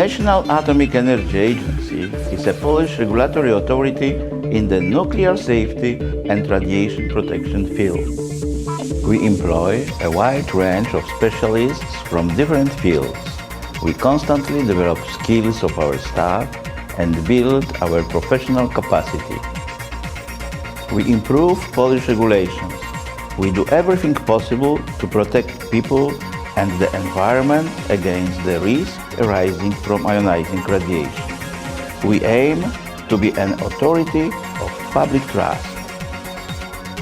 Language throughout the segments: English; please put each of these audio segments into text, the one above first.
National Atomic Energy Agency is a Polish regulatory authority in the nuclear safety and radiation protection field. We employ a wide range of specialists from different fields. We constantly develop skills of our staff and build our professional capacity. We improve Polish regulations. We do everything possible to protect people and the environment against the risk arising from ionizing radiation. We aim to be an authority of public trust.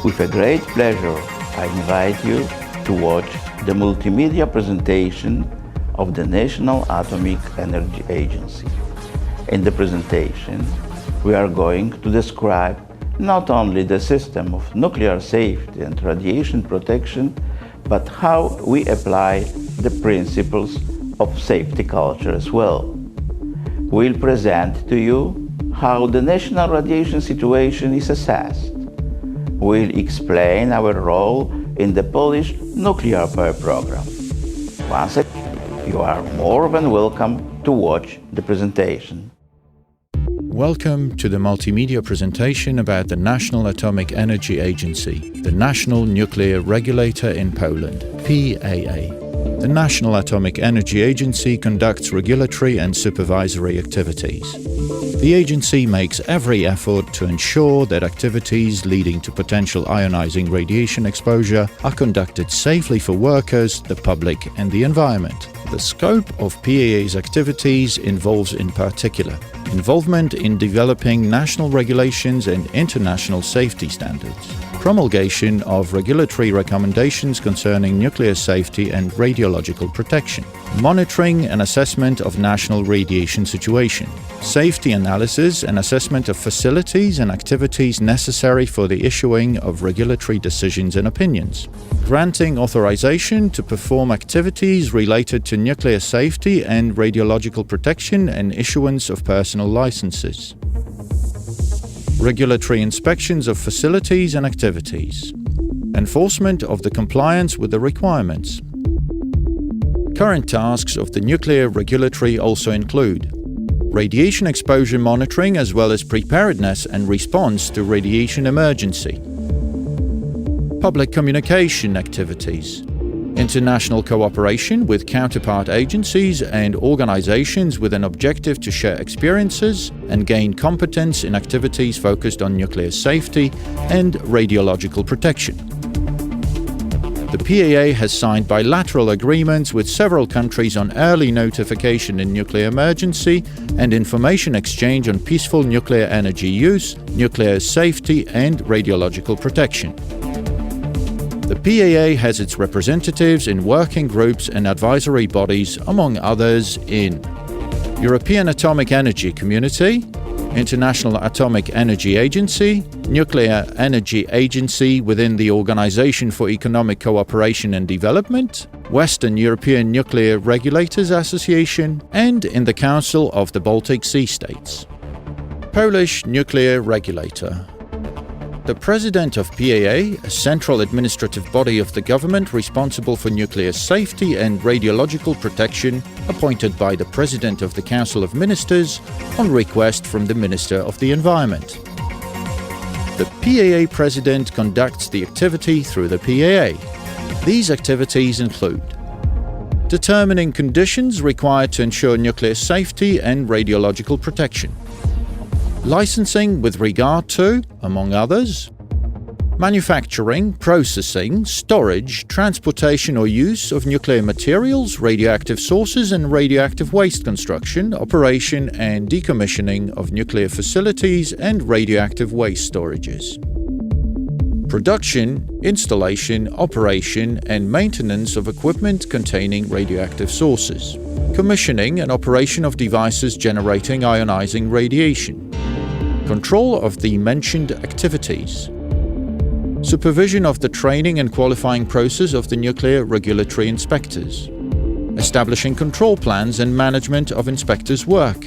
With a great pleasure, I invite you to watch the multimedia presentation of the National Atomic Energy Agency. In the presentation, we are going to describe not only the system of nuclear safety and radiation protection, but how we apply the principles of safety culture as well. We'll present to you how the national radiation situation is assessed. We'll explain our role in the Polish nuclear power program. Once again, you are more than welcome to watch the presentation. Welcome to the multimedia presentation about the National Atomic Energy Agency, the National Nuclear Regulator in Poland, PAA. The National Atomic Energy Agency conducts regulatory and supervisory activities. The agency makes every effort to ensure that activities leading to potential ionizing radiation exposure are conducted safely for workers, the public, and the environment. The scope of PAA's activities involves, in particular, involvement in developing national regulations and international safety standards, promulgation of regulatory recommendations concerning nuclear safety and radiological protection, monitoring and assessment of national radiation situation, safety analysis and assessment of facilities and activities necessary for the issuing of regulatory decisions and opinions, granting authorization to perform activities related to nuclear safety and radiological protection and issuance of personal licenses, regulatory inspections of facilities and activities, enforcement of the compliance with the requirements. Current tasks of the nuclear regulatory also include radiation exposure monitoring as well as preparedness and response to radiation emergency, public communication activities, international cooperation with counterpart agencies and organizations with an objective to share experiences and gain competence in activities focused on nuclear safety and radiological protection. The PAA has signed bilateral agreements with several countries on early notification in nuclear emergency and information exchange on peaceful nuclear energy use, nuclear safety, and radiological protection. The PAA has its representatives in working groups and advisory bodies, among others, in European Atomic Energy Community, International Atomic Energy Agency, Nuclear Energy Agency within the Organization for Economic Cooperation and Development, Western European Nuclear Regulators Association, and in the Council of the Baltic Sea States. Polish Nuclear Regulator. The President of PAA, a central administrative body of the government responsible for nuclear safety and radiological protection, appointed by the President of the Council of Ministers on request from the Minister of the Environment. The PAA President conducts the activity through the PAA. These activities include determining conditions required to ensure nuclear safety and radiological protection, licensing with regard to, among others, manufacturing, processing, storage, transportation or use of nuclear materials, radioactive sources and radioactive waste construction, operation and decommissioning of nuclear facilities and radioactive waste storages. Production, installation, operation and maintenance of equipment containing radioactive sources. Commissioning and operation of devices generating ionizing radiation. Control of the mentioned activities. Supervision of the training and qualifying process of the nuclear regulatory inspectors. Establishing control plans and management of inspectors' work.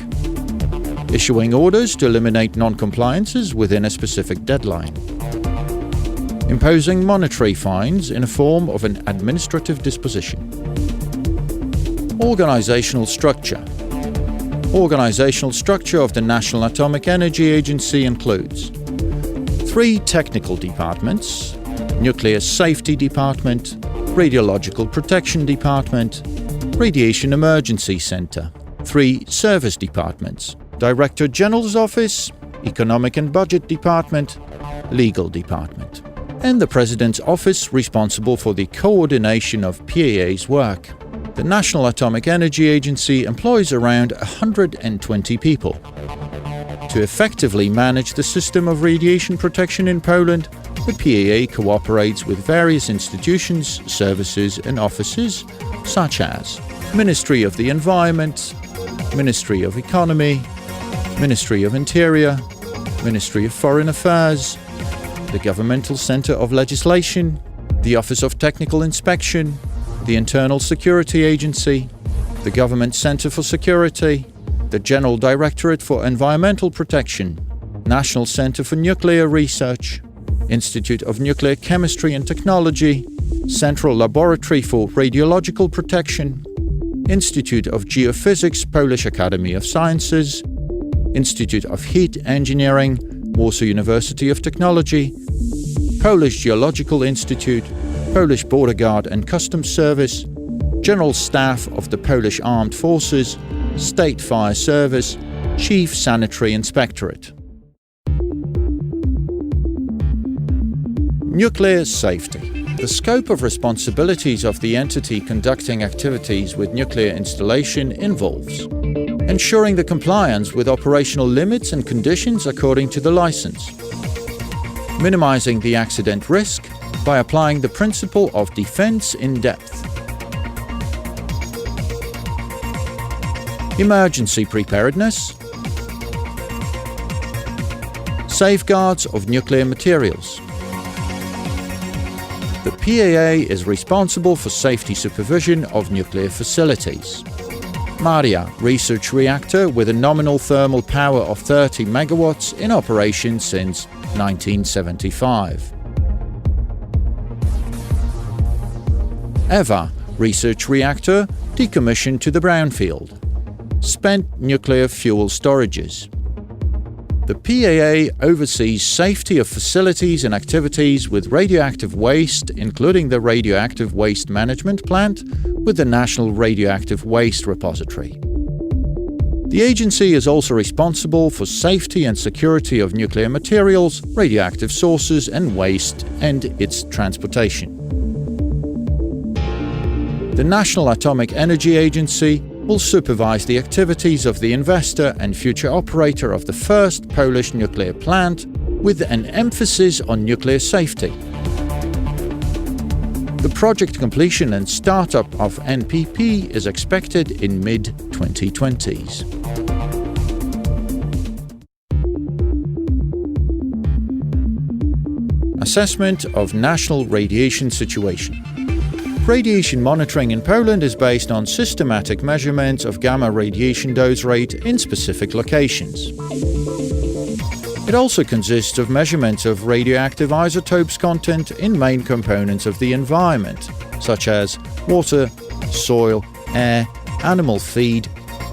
Issuing orders to eliminate non-compliances within a specific deadline. Imposing monetary fines in a form of an administrative disposition. Organizational structure. Organizational structure of the National Atomic Energy Agency includes 3 technical departments: Nuclear Safety Department, Radiological Protection Department, Radiation Emergency Center, 3 service departments: Director General's Office, Economic and Budget Department, Legal Department, and the President's Office responsible for the coordination of PAA's work. The National Atomic Energy Agency employs around 120 people. To effectively manage the system of radiation protection in Poland, the PAA cooperates with various institutions, services and offices such as Ministry of the Environment, Ministry of Economy, Ministry of Interior, Ministry of Foreign Affairs, the Governmental Center of Legislation, the Office of Technical Inspection, the Internal Security Agency, the Government Center for Security, the General Directorate for Environmental Protection, National Center for Nuclear Research, Institute of Nuclear Chemistry and Technology, Central Laboratory for Radiological Protection, Institute of Geophysics, Polish Academy of Sciences, Institute of Heat Engineering, Warsaw University of Technology, Polish Geological Institute, Polish Border Guard and Customs Service, General Staff of the Polish Armed Forces, State Fire Service, Chief Sanitary Inspectorate. Nuclear safety. The scope of responsibilities of the entity conducting activities with nuclear installation involves ensuring the compliance with operational limits and conditions according to the license, minimizing the accident risk by applying the principle of defense in depth, emergency preparedness, safeguards of nuclear materials. The PAA is responsible for safety supervision of nuclear facilities. Maria research reactor with a nominal thermal power of 30 megawatts in operation since 1975. EVA research reactor decommissioned to the brownfield. Spent nuclear fuel storages. The PAA oversees safety of facilities and activities with radioactive waste, including the Radioactive Waste Management Plant with the National Radioactive Waste Repository. The agency is also responsible for safety and security of nuclear materials, radioactive sources and waste, and its transportation. The National Atomic Energy Agency will supervise the activities of the investor and future operator of the first Polish nuclear plant with an emphasis on nuclear safety. The project completion and startup of NPP is expected in mid-2020s. Assessment of national radiation situation. Radiation monitoring in Poland is based on systematic measurements of gamma radiation dose rate in specific locations. It also consists of measurements of radioactive isotopes content in main components of the environment, such as water, soil, air, animal feed,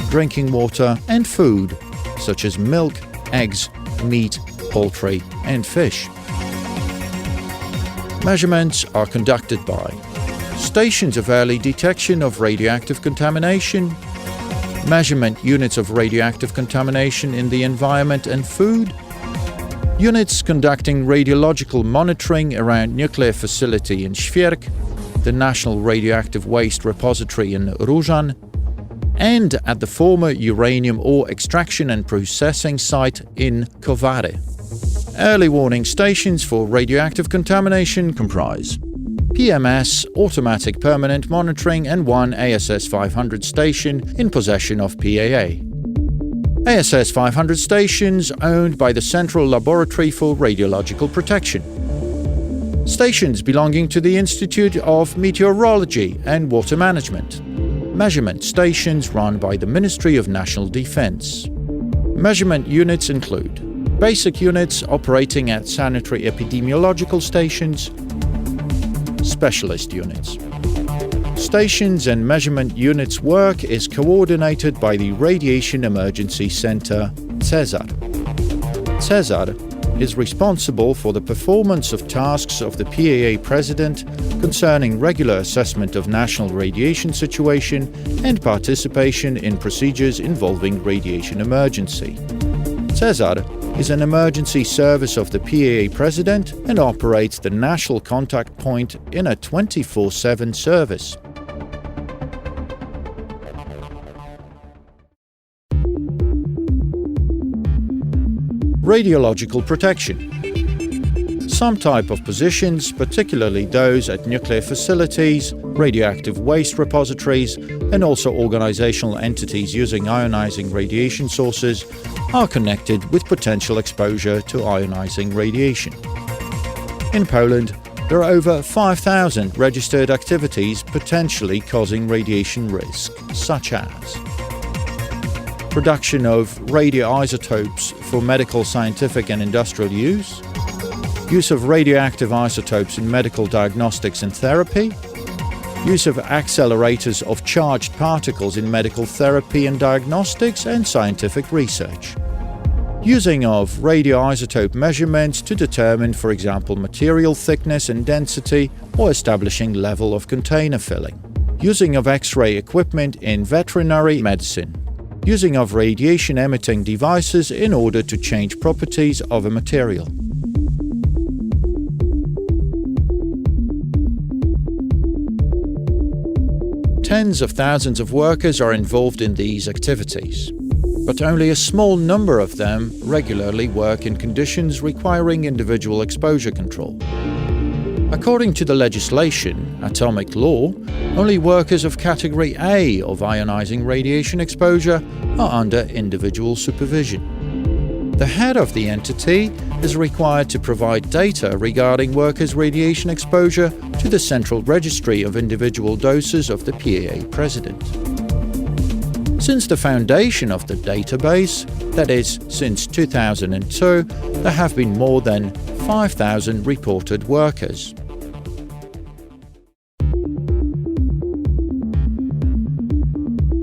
drinking water, and food, such as milk, eggs, meat, poultry, and fish. Measurements are conducted by stations of early detection of radioactive contamination, measurement units of radioactive contamination in the environment and food, units conducting radiological monitoring around nuclear facility in Świerk, the National Radioactive Waste Repository in Różan, and at the former uranium ore extraction and processing site in Kowary. Early warning stations for radioactive contamination comprise PMS, Automatic Permanent Monitoring, and one ASS 500 station in possession of PAA. ASS 500 stations owned by the Central Laboratory for Radiological Protection. Stations belonging to the Institute of Meteorology and Water Management. Measurement stations run by the Ministry of National Defense. Measurement units include basic units operating at sanitary epidemiological stations, specialist units. Stations and measurement units work is coordinated by the Radiation Emergency Center, CESAR. CESAR is responsible for the performance of tasks of the PAA President concerning regular assessment of national radiation situation and participation in procedures involving radiation emergency. CESAR is an emergency service of the PAA President and operates the national contact point in a 24/7 service. Radiological protection. Some type of positions, particularly those at nuclear facilities, radioactive waste repositories, and also organizational entities using ionizing radiation sources, are connected with potential exposure to ionizing radiation. In Poland, there are over 5,000 registered activities potentially causing radiation risk, such as production of radioisotopes for medical, scientific and industrial use, use of radioactive isotopes in medical diagnostics and therapy, use of accelerators of charged particles in medical therapy and diagnostics and scientific research, using of radioisotope measurements to determine, for example, material thickness and density or establishing level of container filling, using of X-ray equipment in veterinary medicine, using of radiation-emitting devices in order to change properties of a material. Tens of thousands of workers are involved in these activities, but only a small number of them regularly work in conditions requiring individual exposure control. According to the legislation, atomic law, only workers of category A of ionizing radiation exposure are under individual supervision. The head of the entity is required to provide data regarding workers' radiation exposure to the Central Registry of Individual Doses of the PAA President. Since the foundation of the database, that is, since 2002, there have been more than 5,000 reported workers.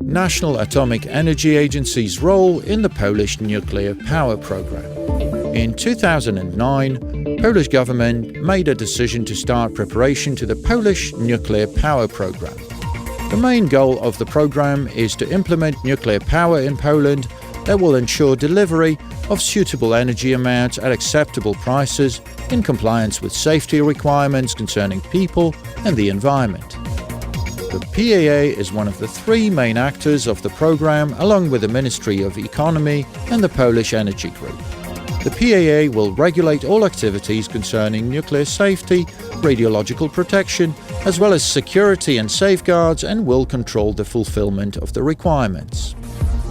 National Atomic Energy Aggency's role in the Polish nuclear power program. In 2009, Polish government made a decision to start preparation to the Polish nuclear power program. The main goal of the program is to implement nuclear power in Poland that will ensure delivery of suitable energy amounts at acceptable prices in compliance with safety requirements concerning people and the environment. The PAA is one of the three main actors of the program, along with the Ministry of Economy and the Polish Energy Group. The PAA will regulate all activities concerning nuclear safety, radiological protection, as well as security and safeguards, and will control the fulfillment of the requirements.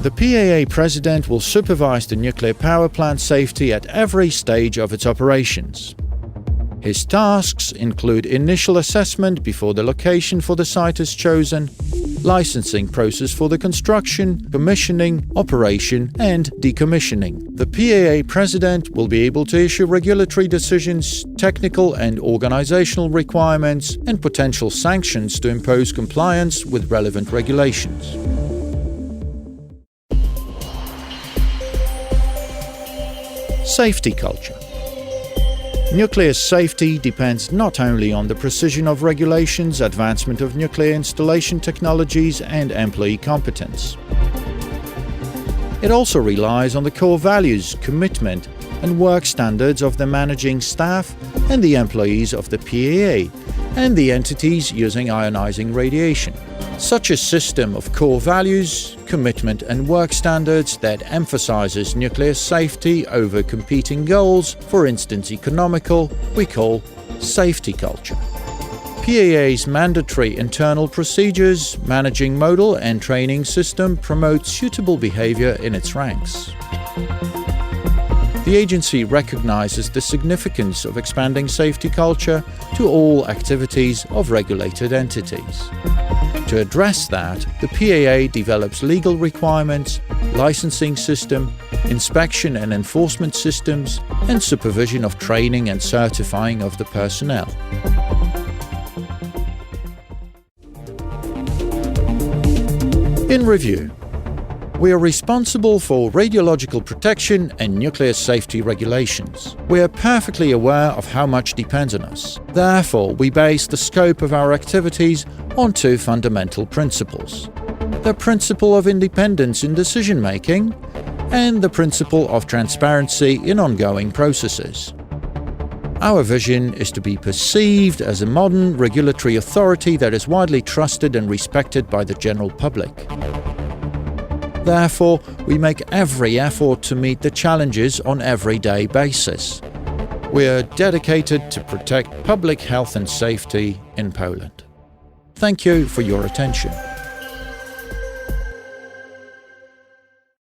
The PAA President will supervise the nuclear power plant safety at every stage of its operations. His tasks include initial assessment before the location for the site is chosen, licensing process for the construction, commissioning, operation, and decommissioning. The PAA President will be able to issue regulatory decisions, technical and organizational requirements, and potential sanctions to impose compliance with relevant regulations. Safety culture. Nuclear safety depends not only on the precision of regulations, advancement of nuclear installation technologies, and employee competence. It also relies on the core values, commitment, and work standards of the managing staff and the employees of the PAA and the entities using ionizing radiation. Such a system of core values, commitment and work standards that emphasizes nuclear safety over competing goals, for instance economical, we call safety culture. PAA's mandatory internal procedures, managing model and training system promote suitable behavior in its ranks. The agency recognizes the significance of expanding safety culture to all activities of regulated entities. To address that, the PAA develops legal requirements, licensing system, inspection and enforcement systems, and supervision of training and certifying of the personnel. In review, we are responsible for radiological protection and nuclear safety regulations. We are perfectly aware of how much depends on us. Therefore, we base the scope of our activities on two fundamental principles: the principle of independence in decision-making and the principle of transparency in ongoing processes. Our vision is to be perceived as a modern regulatory authority that is widely trusted and respected by the general public. Therefore, we make every effort to meet the challenges on an everyday basis. We are dedicated to protect public health and safety in Poland. Thank you for your attention.